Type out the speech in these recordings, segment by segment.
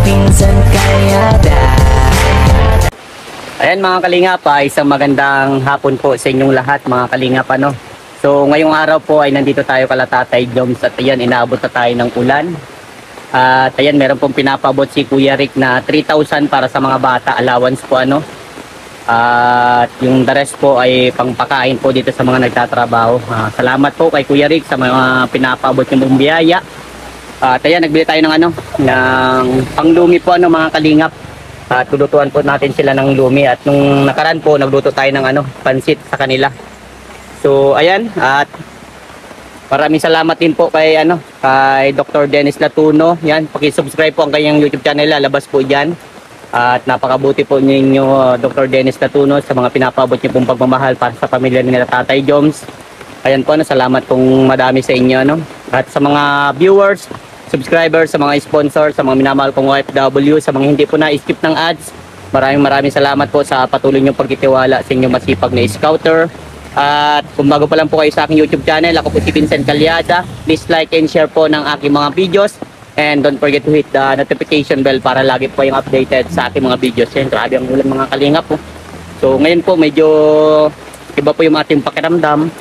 Pinsan Kalyada. Ayan mga kalingap, isang magandang hapon po sa inyong lahat mga kalingap ano. So ngayong araw po ay nandito tayo kala Tatay Joms at ayan inaabot na tayo ng ulan. At ayan meron pong pinapabot si Kuya Rick na 3,000 para sa mga bata allowance po ano. At yung the rest po ay pangpakain po dito sa mga nagtatrabaho. Salamat po kay Kuya Rick sa mga pinapabot niyong biyaya. At ayan nagbili tayo ng ano, ng panglumi po ano mga kalingap. At lulutuan po natin sila ng lumi at nung nakaraan po nagluto tayo ng ano, pansit sa kanila. So ayan at maraming salamat din po kay ano, kay Dr. Dennis Latuno. Yan, paki-subscribe po ang kanyang YouTube channel, lalabas po diyan. At napakabuti po ninyo Dr. Dennis Latuno sa mga pinapabot niyo pong pagmamahal para sa pamilya nila Tatay Joms. Ayan po ano, salamat pong madami sa inyo no. At sa mga viewers, subscribers, sa mga sponsor, sa mga minamahal kong OFW, sa mga hindi po na-skip ng ads, maraming salamat po sa patuloy niyong pagtitiwala sa inyong masipag na scouter. At kung bago pa lang po kayo sa aking YouTube channel, ako po si Vincent Kalyada. Please like and share po ng aking mga videos. And don't forget to hit the notification bell para lagi po yung updated sa aking mga videos. Yan, grabe ang ulan mga kalingap po. So ngayon po medyo iba po yung ating pakiramdam.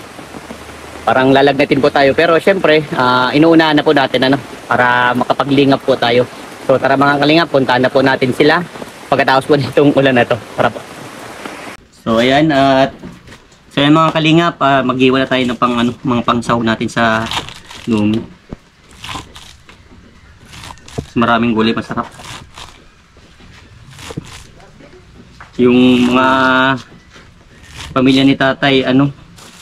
Parang lalagnatin po tayo pero syempre inuunahan na po natin ano para makapaglingap po tayo. So tara mga kalingap, puntahan na po natin sila pagkatapos po nitong ulan na to. Tara po. So ayan at so ayan mga kalingap, mag-iwan na tayo ng pang ano, mga pangsaw natin sa lumi. Maraming gulay, masarap. Yung mga pamilya ni Tatay ano,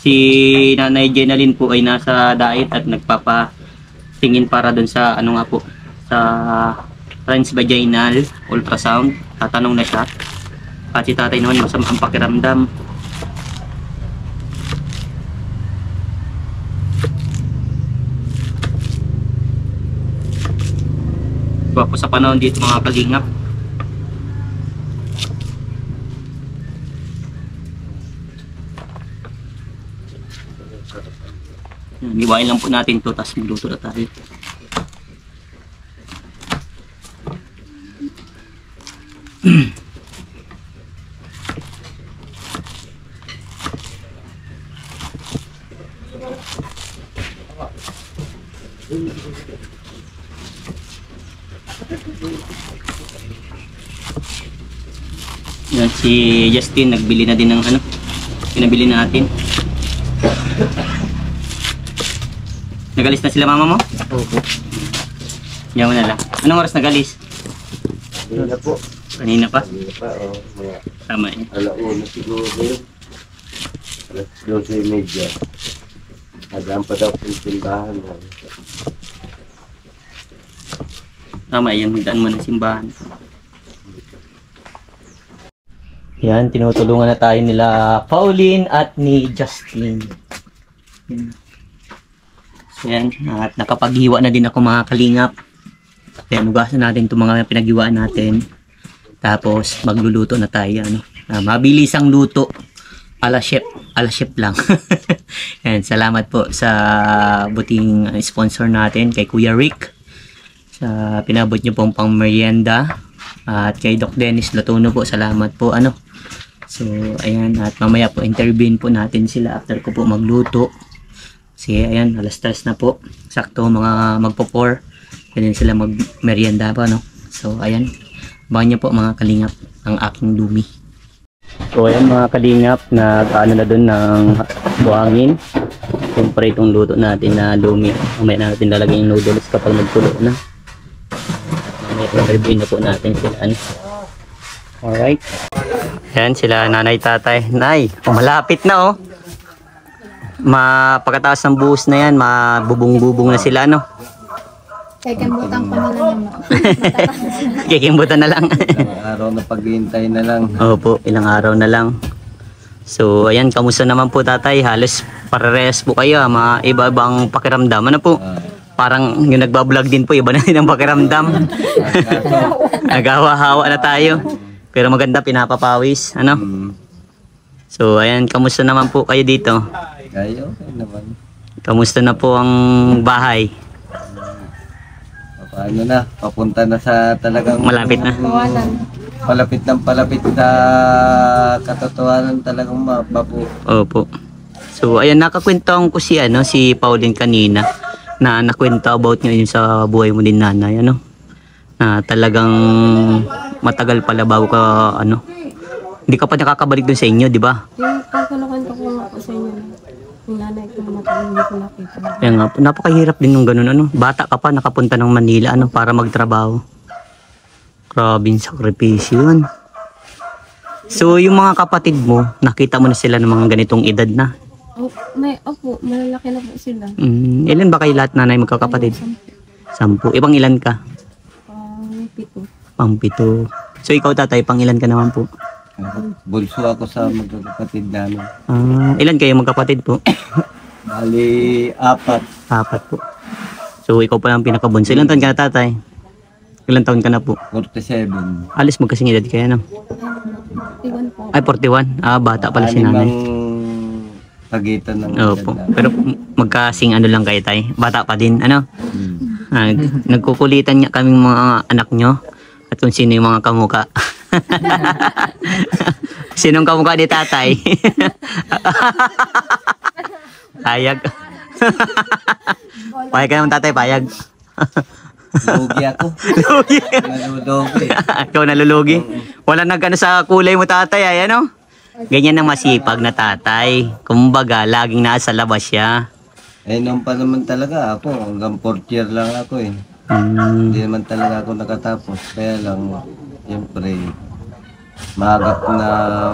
si Nanay Jenalyn po ay nasa diet at nagpapatingin para dun sa ano nga po sa transvaginal ultrasound. Tatanong na siya. At si Tatay naman masama ang pakiramdam. Gwapo sa panahon dito mga kalingap. Iwain lang po natin to tapos magluto na tayo. Yan si Justin nagbili na din ng ano pinabili natin. Nagalis na sila mama mo? Opo. Yan mo na lang. Anong oras nagalis? Kanina po. Kanina pa? Kanina pa, o. Mga Tama yun. alauna siguro yun. Alas 12:30. Nadaan pa daw po yung simbahan. Tama yan, magdaan mo ng simbahan. Yan, tinutulungan na tayo nila Pauline at ni Justin. Yan. Yan, at nakapaghiwa na din ako mga kalingap. Kaya nugasan natin itong mga pinaghiwaan natin. Tapos magluluto na tayo. Ano? Mabilis ang luto. Ala chef lang. Yan, salamat po sa buting sponsor natin kay Kuya Rick. Sa pinabot nyo pong pang merienda. At kay Doc Dennis Latuno po, salamat po. Ano? So, ayan. At mamaya po intervene po natin sila after ko po magluto. Kasi ayan, alas 3 na po. Sakto mga magpo-4. Ganyan sila mag-merienda pa, no? So, ayan. Abangan nyo po mga kalingap ang aking lumi. So, ayan mga kalingap, nag-ano na dun ng buhangin. Siyempre itong luto natin na lumi. Mamaya natin lalagay yung noodles kapag nagtulo na. Mamaya interview na po natin sila. Ano? Alright. Ayan sila nanay tatay. Nay, malapit na oh. Pagkatapos ng buhos na yan, mabubong-bubong na sila, no? Kikimbutan ko na lang. Kikimbutan na lang. Ilang araw na paghihintay na lang. Opo, ilang araw na lang. So, ayan, kamusta naman po tatay? Halos parehas po kayo, mga iba-ibang pakiramdam. Ano po? Parang yung nagbablog din po, iba na din ang pakiramdam. Nagawa-hawa na tayo. Pero maganda, pinapapawis. Ano? So, ayan, kamusta naman po kayo dito? Kayo, okay naman. Kamusta na po ang bahay? Paano na, papunta na sa talagang Malapit na. Kawalan. palapit sa katotohanan talagang mababu. Opo. So, ayan, nakakwentuhan ko si Pauline kanina na nakwento about ngayon sa buhay mo din, nanay, na talagang matagal pala bago ka, hindi ka pa nakakabalik dun sa inyo, di ba? Yung pagkalakan ko nga po sa inyo, yung nanay ko namatay, hindi ko nakita. Kaya nga po, napakahirap din nung ganun, bata ka pa, nakapunta ng Manila, para magtrabaho. Grabing sakripisyo yun. So, yung mga kapatid mo, nakita mo na sila ng mga ganitong edad na. Opo, malalaki na po sila. Ilan ba kayo lahat, nanay, magkakapatid? 10. Ibang ilan ka? 7. Pang-7. So, ikaw, tatay, pang ilan ka naman po? Bulso ako sa magkakapatid namin. Ilan kayo magkapatid po? Bali, 4. 4 po. So, ikaw pa lang pinakabunso. Ilan taon ka na, tatay? Ilan taon ka na po? 47. Alis magkasing edad kayo, 41 po. Ay, 41. Bata pala si nanay. Pagitan ng Opo. edad namin. Pero magkasing lang kayo, tay. Bata pa din, nagkukulitan niya kaming mga anak nyo at kung sino yung mga kamuka. Sinong kamuka ni tatay? Payag. Payag ka naman, tatay, payag. Lugi ako. Lugi. Nalulugi. Ikaw nalulugi. Wala nagkano sa kulay mo, tatay, ay Ganyan ang masipag na tatay. Kumbaga, laging nasa labas siya. Noon pa naman talaga ako. Hanggang 4th year lang ako eh. Hindi naman talaga ako nakatapos. Kaya lang, siyempre, mahagap na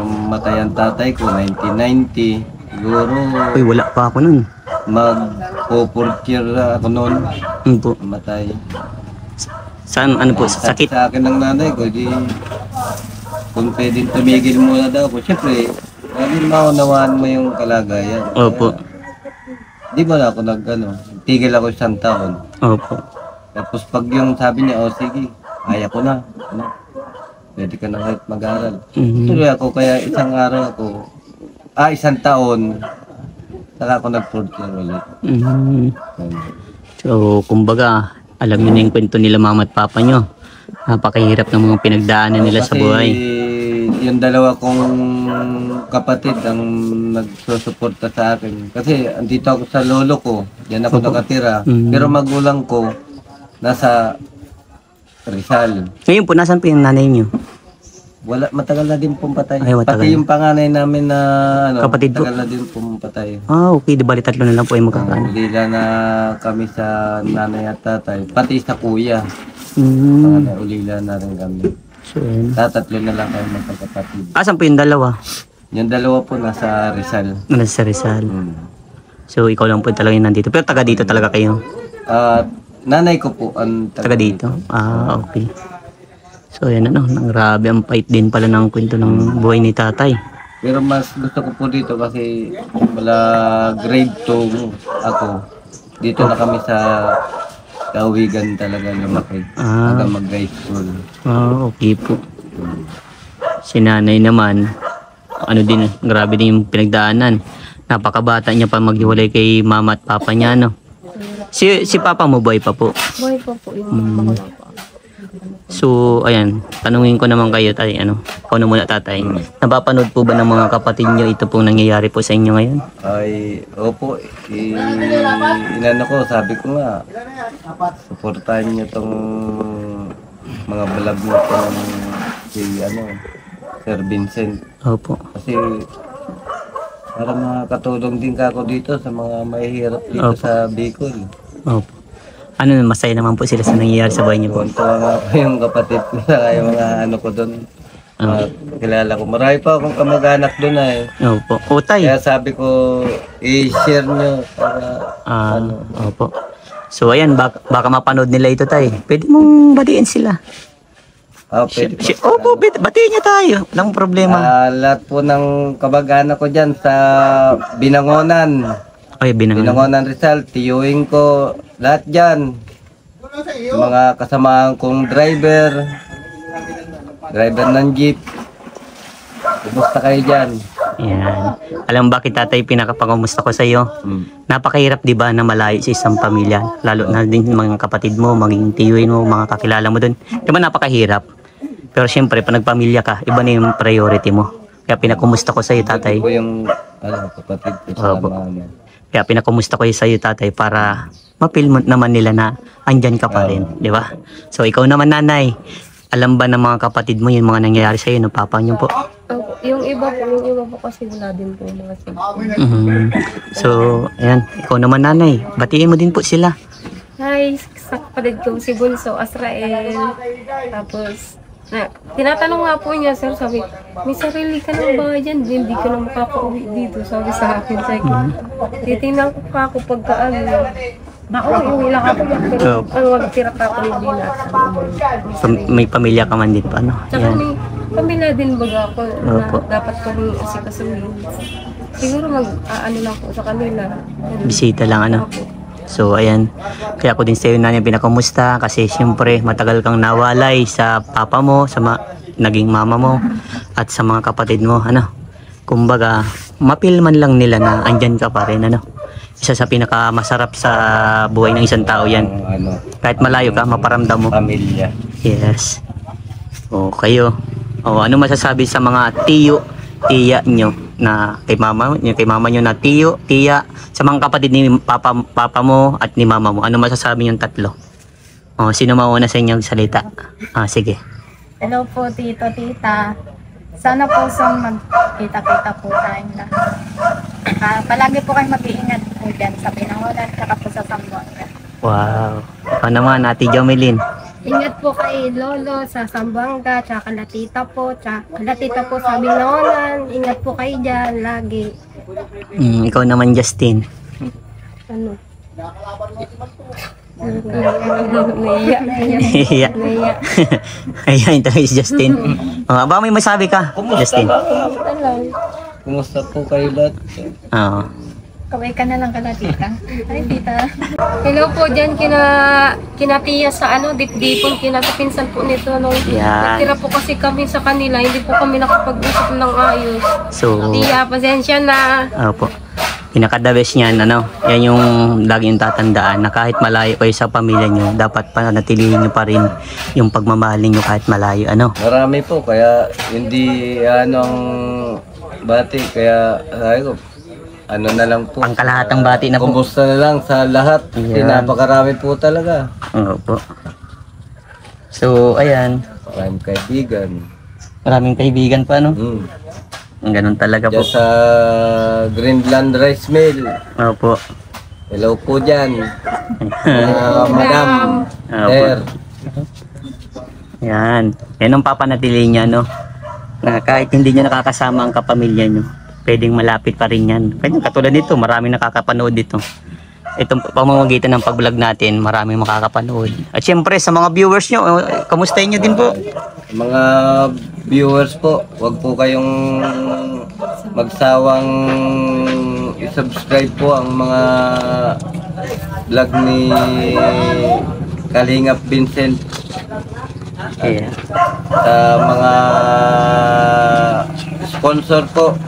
matay ang tatay ko, 1990. Siguro, Uy, wala pa ako nun. mag-4th year ako noon. Po. Matay. Saan, po, sa sakit? Sa akin ng nanay ko, di, kung pwedeng tumigil muna daw po. Siyempre, lagi maunawaan mo yung kalagayan. Opo. Di ba na ako tigil ako 1 taon. Opo. Tapos pag yung sabi niya, sige, kaya ko na. Pwede ka na kahit mag-aral. Tuloy ako, kaya 1 araw ako, 1 taon, saka ako nag-4th year ulit. So, kumbaga, alam niyo na yung kwento nila mama at papa nyo. Napakahirap ng mga pinagdaanan nila sa buhay. Yung 2 kong kapatid ang nagsusuporta sa akin. Kasi andito ako sa lolo ko, yan ako nakatira. Pero magulang ko, nasa Rizal. Ngayon po, nasan po yung nanay nyo? Wala, matagal na din pong patay. Ay, matagal Pati na. yung panganay namin na Kapatid po? matagal na din pong patay. Okay. Di bali 3 na lang po yung magkakaano. Lila na kami sa nanay at tatay. Pati sa kuya. Mm. Panganay, ulila na rin kami. So, ayun. Tatlo na lang kami magkakapatid. Asan po yung 2? Yung 2 po nasa Rizal. Nasa Rizal. Hmm. So, ikaw lang po talaga yung nandito. Pero taga dito talaga kayo? Nanay ko po ang Taga dito? Okay. So, ayan grabe ang fight din pala ng kwento ng buhay ni tatay. Pero mas gusto ko po dito kasi wala grade 2 ako. Dito na kami sa Kawigan talaga lumaki. Hanggang mag-high school. Okay po. Si nanay naman, grabe din yung pinagdaanan. Napakabata niya pa maghiwalay kay mama at papa niya, Si papa mo, boy pa po. Boy po yung magulang po. So, ayan, tanungin ko naman kayo, tay, ikaw na muna, tatay. Napapanood po ba ng mga kapatid niyo ito pong nangyayari po sa inyo ngayon? Ay, opo. Inano ko, sabi ko nga, supportahan niyo tong mga vlog mo tong si Sir Vincent. Opo. Kasi para makatulong din ako dito sa mga mahihirap dito sa Bicol. Opo. Masaya naman po sila sa nangyayari sa buhay niyo po. Tuwa nga po yung kapatid ko na yung mga ko doon. Kilala ko. Marami pa akong kamag-anak doon Opo. Tay. Kaya sabi ko, i-share nyo para Opo. So ayan, baka mapanood nila ito, tay. Pwede mong batiin sila. pwede po. Opo, batiin niya tayo. Walang problema. Lahat po ng kamag-anak ko dyan sa Binangonan. Ay, Binangonan Rizal, tiyuhin ko, lahat dyan. Mga kasamahan kong driver ng jeep. Kumusta kayo dyan? Yan. Alam mo bakit tatay pinakapangumusta ko sa iyo? Napakahirap 'di ba na malayo sa isang pamilya, lalo na din mga kapatid mo, maging tiyuhin mo, mga kakilala mo doon. 'Di ba napakahirap? Pero siyempre, pag nagpamilya ka, iba na yung priority mo. Kaya pinakumusta ko sa iyo, tatay. Ito po yung kapatid ko sa Opo. mama. Kaya pinakumusta ko sa iyo, tatay, para mapil mo naman nila na andyan ka pa rin, 'di ba? So ikaw naman, nanay, alam ba ng mga kapatid mo yung mga nangyayari sa iyo, no papa niyo po? Opo, yung iba po kasi wala din po mga cellphone. So, ayan, ikaw naman, nanay, batiin mo din po sila. Hi, sa kapatid ko si Bunso, Azrael. Tapos, tinatanong nga po niya, sir, sabi, may sarili ka ng bahay dyan, hindi ka na makaka-uwi dito, sabi sa akin. Sabi ko, titingnan ko pa ako pagka uwi lang ako, pero magtira pa ako hindi na. May pamilya ka man din pa, no? Tsaka Ayan. may pamilya din baga ako Opo. na dapat kami asikasuhin. Siguro ano lang po sa kanila. Bisita lang, ano? So, ayan. Kaya ako din sa'yo, nanay, pinakamusta. Kasi, siyempre, matagal kang nawalay sa papa mo, sa naging mama mo, at sa mga kapatid mo, ano? Kumbaga, mapil man lang nila na andyan ka pa rin, ano? Isa sa pinakamasarap sa buhay ng isang tao yan. Kahit malayo ka, maparamdam mo. Pamilya. Yes. O, kayo. O, ano masasabi sa mga tiya nyo na kay mama nyo na tiya, sa mga kapatid ni papa mo at ni mama mo? Ano masasabi nyo tatlo? O, sino mauna sa inyong salita? Sige. Hello po, tito, tita. Sana po sa magkita-kita po tayong lahat. Palagi po kayo mag-iingat po dyan sa Pinangolan, tsaka po sa Sambuanga. Wow. Ano naman, Ate Jomelyn? Ingat po kay Lolo sa Sambuanga, tsaka kalatita po sa Binangonan. Ingat po kayo dyan, lagi. Ikaw naman, Justin. Ano? Naiya. Iya. Ayan, ito is Justin. Ba may masabi ka, Justin? Kumusta po kayo lahat? Oo. Kaway ka na lang kala, tita. Ay, tita. Hello po dyan kina Tia sa dipdipon, pinsan po nito nung Yan. nagtira po kasi kami sa kanila, hindi po kami nakapag-usap ng ayos. So, Tia, pasensya na. opo. Pinaka-the best niyan, yan yung laging tatandaan na kahit malayo kayo sa pamilya nyo, dapat panatilihin nyo pa rin yung pagmamahal nyo kahit malayo, Marami po, kaya hindi ang bati, kaya sabi ko, na lang po. Pangkalahatang bati na po. Kumusta na lang sa lahat. Yan. Napakarami po talaga. Opo. So, ayan. Maraming kaibigan. Maraming kaibigan pa, Ganun talaga po. Diyan sa Greenland Rice Mill. Opo. Hello po dyan. Madam. Opo. Sir. Yan. Yan ang papanatili niya, na kahit hindi niya nakakasama ang kapamilya nyo, pwedeng malapit pa rin yan. Pwede, katulad dito, maraming nakakapanood dito. Itong pamamagitan ng pag-vlog natin, maraming makakapanood. At syempre, sa mga viewers nyo, kamustahin nyo din po. Mga viewers po, wag po kayong magsawang i-subscribe po ang mga vlog ni Kalingap Vincent. Yeah. Sa mga sponsor po,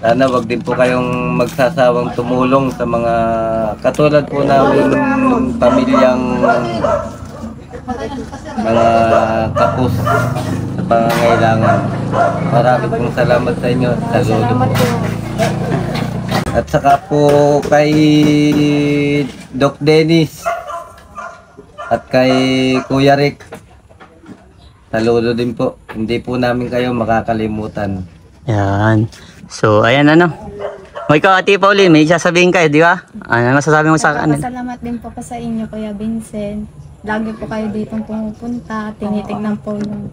sana wag din po kayong magsasawang tumulong sa mga katulad po namin pamilyang mga kapos sa pangangailangan. Marami pong salamat sa inyo. Saludo po. At saka po kay Doc Dennis at kay Kuya Rick, saludo din po. Hindi po namin kayo makakalimutan. Yan. So, ayan O ikaw, Ate Pauline, may sasabihin kayo, di ba? Ano masasabi mo sa kanila? Salamat din po sa inyo, Kuya Vincent. Lagi po kayo dito pumupunta, tinitignan po yung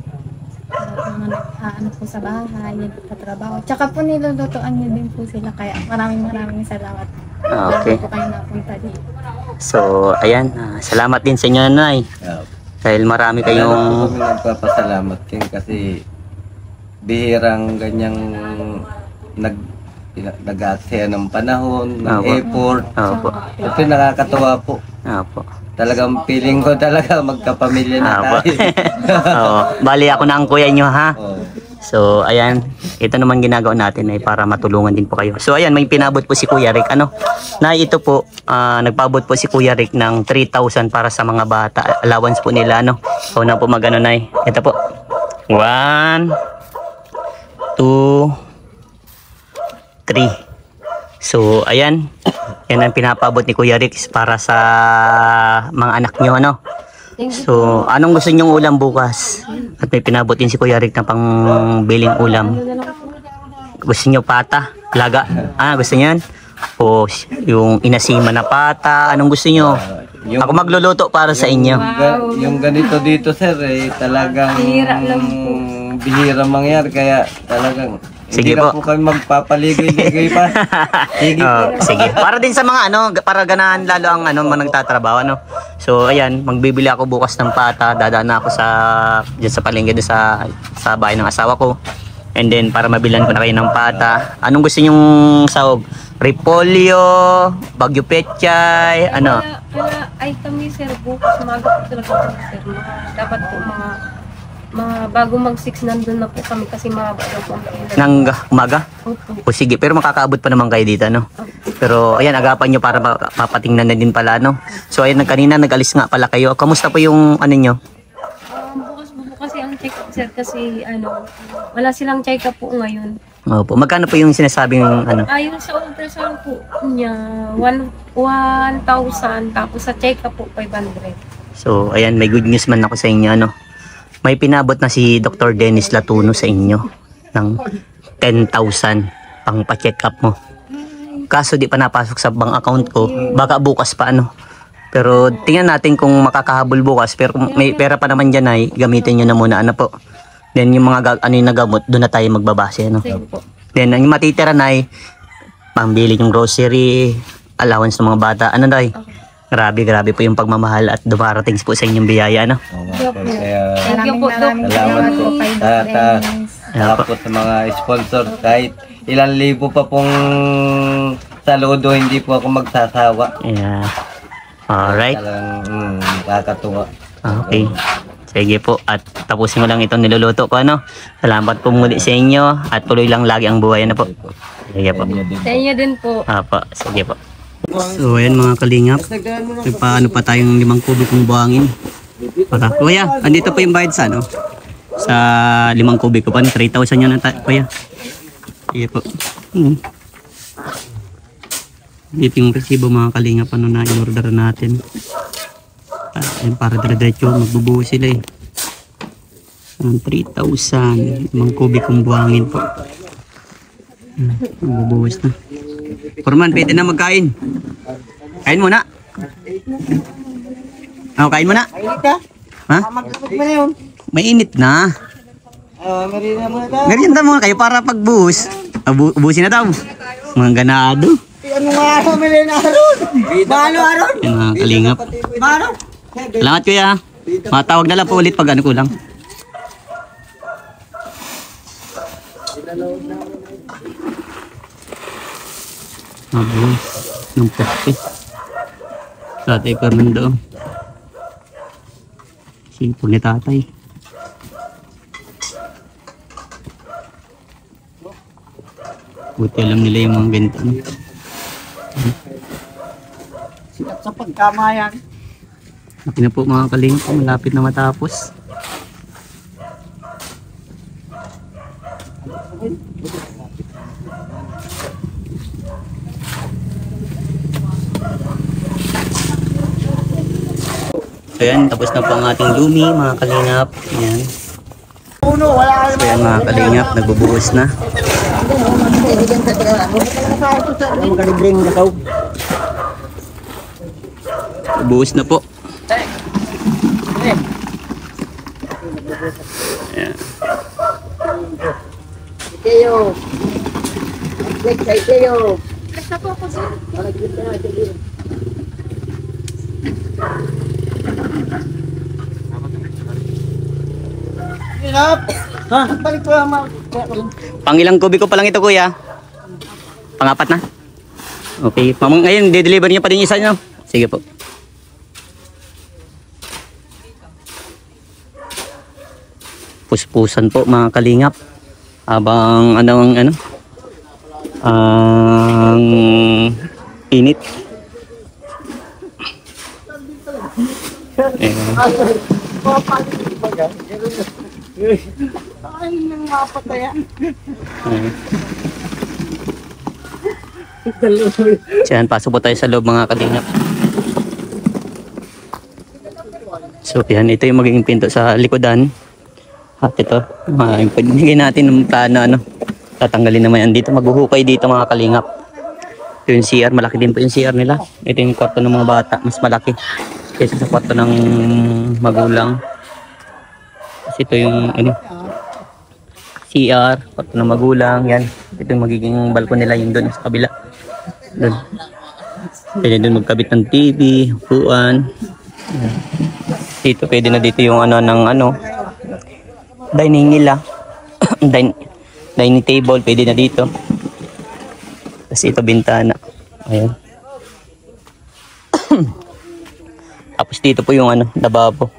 mga nag-aano po sa bahay, nagtatrabaho. Tsaka po nilulutuan niyo din po sila, kaya maraming salamat. Okay. Lagi po kayo napunta dito. So, ayan. Salamat din sa inyo, Nanay. Dahil marami Kaya kayong... kami nagpapasalamat din kasi bihirang ganyang nag-aaksaya ng panahon, ng Opo. effort. Opo. Ito nakakatuwa po. Opo. Talagang feeling ko talaga magkapamilya na Opo. tayo. Oo. Bali ako na ang kuya nyo, ha? Oh. So, ayan. Ito naman ginagawa natin ay para matulungan din po kayo. So, ayan, may pinabot po si Kuya Rick. Ano? Na ito po, nagpabot po si Kuya Rick ng 3,000 para sa mga bata. Allowance po nila, ano? So, na po magano na eh. Ito po. 1, 2, 3. So, ayan. Yan ang pinapabot ni Kuya Rick para sa mga anak nyo, ano? So, anong gusto nyong ulam bukas? At may pinabot din si Kuya Rick na pangbiling ulam. Gusto nyo pata? Laga? Gusto nyo yan? O yung inasima na pata? Anong gusto nyo? Ako magluluto para sa inyo. Yung ganito dito sir, talagang bihira mangyari, kaya talagang Sige hindi na po. po kami magpapaligay-ligay pa. Sige po. Sige. Para din sa mga para ganahan lalo ang mga nagtatrabaho, ano. So ayan, magbibili ako bukas ng pata, dadaan na ako diyan sa palengke sa bahay ng asawa ko. And then para mabilan ko na kayo ng pata. Anong gusto nyong sahog? Repolyo, bagyo pechay, ano? Ay kami sir, bukas umaga po talaga po sir. Dapat po bago mag-6 nandun na po kami kasi mahaba daw po. Nang umaga? Opo. O sige, pero makakaabot pa naman kayo dito, no? Pero ayan, agapan nyo para mapatingnan na din pala, no? So ayan, kanina nag-alis nga pala kayo. Kamusta po yung nyo? Bukas po kasi ang check-up sir kasi wala silang check-up po ngayon. Opo. Magkano po yung sinasabing Ayun sa ultrasound po niya, 1,000 tapos sa check-up po 500. So ayan, may good news man ako sa inyo, ano? May pinabot na si Dr. Dennis Latuno sa inyo ng 10,000 pang pa-check up mo. Kaso di pa napasok sa bank account ko, baka bukas pa, ano. Pero tingnan natin kung makakahabol bukas, pero kung may pera pa naman dyan ay gamitin nyo na muna, ano po. Then yung mga yung nagamot, doon na tayo magbabase, ano. Sige po. Then yung matitira na ay pambili yung grocery, allowance ng mga bata, ano na. Grabe po yung pagmamahal at dumarating po sa inyong biyaya, no? Kaya Thank you po, Maraming Dok. salamat po kay Doc Dennis. tapos sa mga sponsor, kahit ilang libo pa pong saludo, hindi po ako magsasawa. Yeah. Alright. Talagang nakakatuwa. Okay. Sige po. At tapusin ko lang itong niluluto ko, ano? Salamat po muli sa inyo at tuloy lang lagi ang buhay, ano po? Sige po. Sa inyo din po. Sige po. So ayan mga kalingap, paano pa tayong 5 kubikong buhangin para kuya, andito po yung bayad sa sa 5 kubiko pa, 3,000 yun na kuya. Sige po. Dito yung resibo mga kalingap, na in-order natin. Para dire-diretso magbubuo sila eh. 3,000 5 kubikong buhangin po. Magbubuhos na. Forman, pwede na magkain. Kain muna. Kain muna. Ha? May init na. Merienda muna kayo para pagbuhos. Ubusin na daw. Mga ganado. Ano nga ako, Melena Aron? Mano Aron? Yan mga kalingap. Mano? Salamat kuya. Matawag na lang po ulit pag kulang. Mabuhos ng peste. Tatay Fernando. Sipon ni tatay. Buti alam nila yung mga ganito. Sikat sa pagkamayan. Laki na po mga kalingap. Malapit na matapos. So yan, tapos na po ang ating lumi mga kalingap. Yan. Uno, wala So yan mga kalingap, nagbubuhos na. magkalibring na tao. Buhos na po. Yan. Ikayo. Next sa ikayo. Basta po ako sir. Hirap. Ha? Balik ko lang Pangilang kubiko pa lang ito kuya? Pangapat na? Okay. Mamang ngayon, de-deliver niyo pa din isa nyo? Sige po. Puspusan po mga kalingap. Habang ang init. Diyan, pasok po tayo sa loob mga kalingap. So yan, ito yung magiging pinto sa likodan. At ito, yung pinigay natin ng plano, tatanggalin naman yan dito. Maghuhukay dito mga kalingap. Ito yung CR, malaki din po yung CR nila. Ito yung kwarto ng mga bata, mas malaki kaysa sa kwarto ng magulang. Kasi ito yung CR, kwarto ng magulang, yan. Ito yung magiging balkon nila, yung doon sa kabila. Doon. Pwede doon magkabit ng TV, upuan. Dito pwede na dito yung dining nila. Dining table pwede na dito. Tapos ito bintana. Ayan. Tapos dito po yung lababo.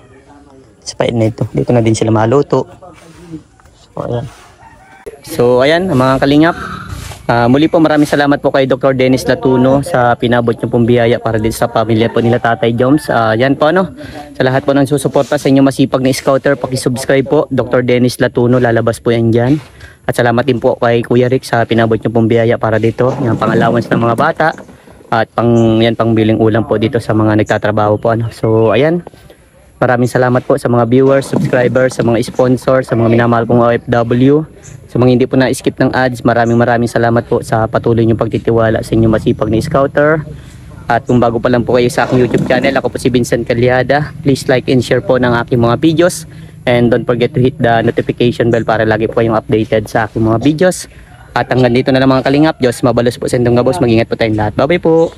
Sa paid na ito. Dito na din sila maluto. So ayan mga kalingap. Muli po maraming salamat po kay Dr. Dennis Latuno sa pinabot niyo pong biyaya para din sa pamilya po nila Tatay Joms. Yan po sa lahat po ng susuporta sa inyo masipag na scouter, paki-subscribe po Dr. Dennis Latuno, lalabas po yan dyan. At salamat din po kay Kuya Rick sa pinabot niyo pong biyaya para dito, yung pang-allowance ng mga bata at pang biling ulam po dito sa mga nagtatrabaho po So ayan. Maraming salamat po sa mga viewers, subscribers, sa mga sponsors, sa mga minamahal kong OFW. Sa mga hindi po na-skip ng ads, maraming salamat po sa patuloy niyong pagtitiwala sa inyong masipag na scouter. At kung bago pa lang po kayo sa aking YouTube channel, ako po si Vincent Calyada. Please like and share po ng aking mga videos. And don't forget to hit the notification bell para lagi po kayong updated sa aking mga videos. At hanggang dito na lang mga kalingap. Diyos mabalos po sa indong gabos. Mag-ingat po tayong lahat. Bye bye po!